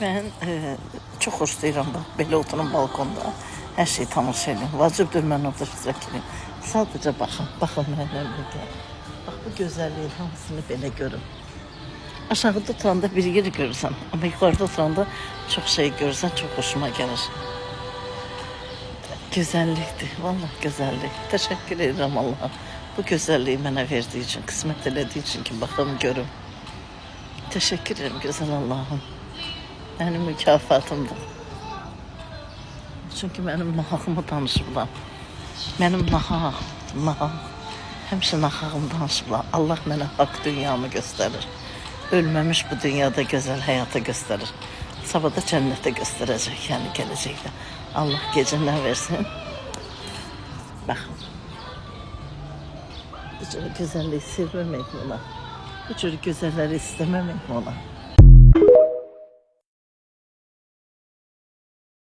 Ben çok xoşlayıram bax, belə oturum balkonda. Hər şeyi tamaşa edin. Vacibdir mən orada iştirak edeyim. Sadəcə baxın, baxın mənimlə birlikdə. Bax bu gözəlliyin hamısını belə görün. Aşağıda oturanda bir yer görürsən, amma yuxarıda oturanda çox şey görürsən, çox xoşuma gəlir. Gözəllikdir, vallahi gözəllik. Təşəkkür edirəm Allaha. Bu gözəlliyi mənə verdiyi üçün, qismət elədiyi üçün ki, baxım görüm. Təşəkkür edirəm gözəl Allahım. Mənim mükafatımdır. Çünki mənim nahağımı danışıblar. Mənim nahaq. Həmişə nahağımı danışıblar. Allah mənə haqq dünyamı göstərir. Ölməmiş bu dünyada gözəl həyata göstərir. Sabah da cənnətə göstərəcək, yəni gələcəkdə. Allah gecəndən versin. Baxın. Bu cür gözəlliyi sevməmək mi olar? Bu cür gözəlləri istəməmək mi olar?